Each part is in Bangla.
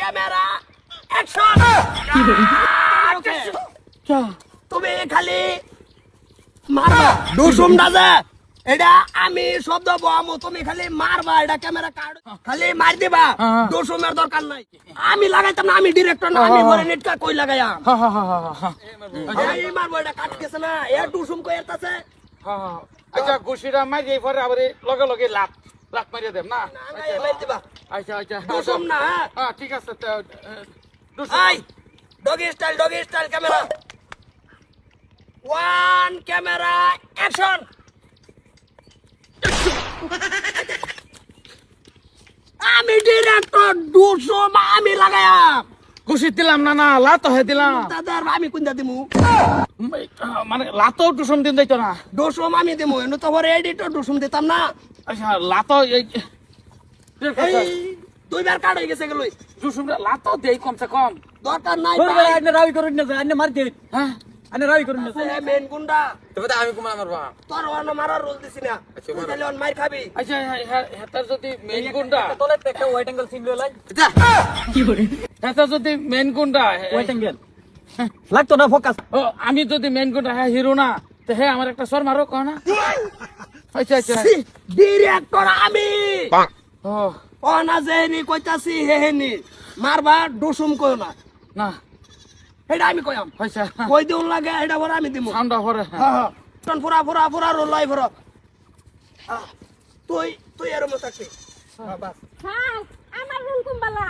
ক্যামেরা অ্যাকশন তুমি খালি মারবা দুসুমটা যে এটা আমি শব্দ বহামু তুমি খালি মারবা এটা ক্যামেরা কার্ড খালি মার দিবা দুসুমের দরকার নাই আমি লাগাইতাম না আমি ডিরেক্টর না আমি বলে নেটকা কই লাগাইয়া এই মারবো এটা কাট গেছে না এ দুসুম কই এরতাছে আচ্ছা গুছিরা মারি পরে আবার লগে লগে লাত লাত মারিয়া দেব না না না মার দিবা আচ্ছা আচ্ছা দুসুম না হ্যাঁ ঠিক আছে I doggy style camera one camera action আমি ডিরেক্টর দুসুম আমি লাগাইয়া গুছি দিলাম না না লাত হয়ে দিলাম দাদার আমি কোনটা দিমু মানে লাতও টুসুম দিন যাইতো না দুসুম আমি দিমু এনে তো বড় এডিটর দুসুম দিতাম না আচ্ছা লাত এই এই দুইবার কাট হয়ে গেছে গেল টুসুম লাত দেই কমসে কম দরকার নাই আনে রাবি করুন না আনে মার দে হ্যাঁ আনে রাবি করুন না মেন গুন্ডা তবে আমি কুমার মারবা তোর ওনা মারার রোল দিছি না তুই তাহলে অন মার খাবি আচ্ছা হেতার যদি মেন গুন্ডা তোলে একটা হোয়াইট অ্যাঙ্গেল সিন লই হেতার যদি মেন গুন্ডা হোয়াইট অ্যাঙ্গেল লাগতো না ফোকাস ও আমি যদি মেন গুন্ডা হ্যাঁ হিরো না তো হ্যাঁ আমার একটা সর মারো কহ না আচ্ছা আচ্ছা ডিরেক্টর আমি ও অনা যেনি কইতাছি হেহেনি মারবা দুসুম কই না না এটা আমি কইম আচ্ছা কই দিউন লাগে এটা বড় আমি দিমু সাউন্ড হরে হ্যাঁ হ্যাঁ টন ফুরা রোল লাই ফুরা তুই এর মত থাকবি বাস হ্যাঁ আমার রুল কুম্বালা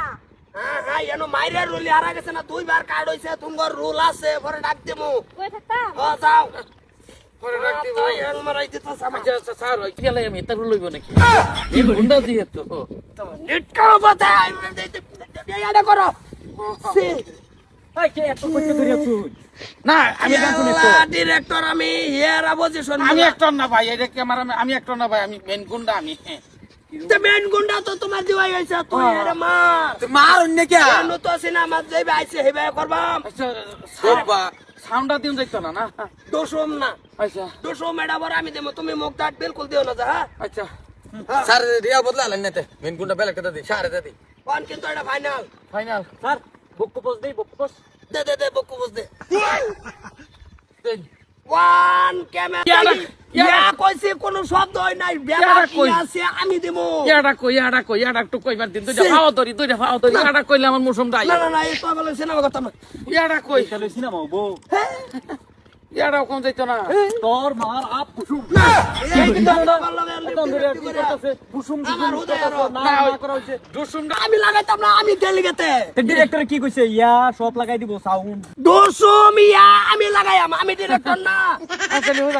হ্যাঁ এনো মাইরে রুলি হারা গেছে না দুইবার কার্ড হইছে তোমার রুল আছে পরে ডাক দিমু কই থাকতাম যাও পরে ডাক দিব তুই এর মারাই দিতাছ আমার আচ্ছা আচ্ছা স্যার ওই গেলে আমি এটা লইব নাকি এই গুন্ডা দিয়ে তো নেট কাও কথা এটা করো সি এই কে এত কইতে ধরিয়া তুই না আমি গান শুনি তো ডিরেক্টর আমি হিয়ার পজিশন আমি একটর না ভাই এটা ক্যামেরা আমি একটর না ভাই আমি মেন গুন্ডা আমি তে মেন গুন্ডা তো তোমার দিওয়াই আইছে তুই এর মার মার অন্য কে এনো তো সিনেমা যাইবে আইছে হেবে করবাম আচ্ছা সাউন্ডটা দিন যাইতো না না দোষম না আচ্ছা দোষম এটা বড় আমি দেবো তুমি মুখ দাঁত বিলকুল দিও না যা হ্যাঁ আচ্ছা স্যার রিয়া বদলা আলেন না মেন কোনটা বেলা কেটে দিই সারে দে কোন কিন্তু এটা ফাইনাল ফাইনাল স্যার বুক পোজ দেই বুক পোজ দে বকু বুঝ দে দেন ওয়ান ক্যামেরা ইয়া কইছি কোন শব্দ হই নাই বেলা কি আছে আমি দেবো ইয়াডা একটু কইবার দিন দুইটা ফাও ধরি ইয়াডা কইলে আমার মৌসুম দাই না না না এই তো বলে সিনেমা কথা না ইয়াডা কই চলে সিনেমা বউ ইয়াডা কোন যাইতো না তোর মার আপ কুসুম এই কিন্তু এত ধরিয়া কি করতেছে কুসুম আমার হুদয় আরো। না না করা হইছে দুসুমটা আমি লাগাইতাম না আমি তেলি গেতে ডিরেক্টর কি কইছে ইয়া সব লাগাই দিব সাউন্ড দোষম ইয়া আমি লাগাইয়াম আমি ডিরেক্টর না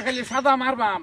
খালি সাদা মারবাম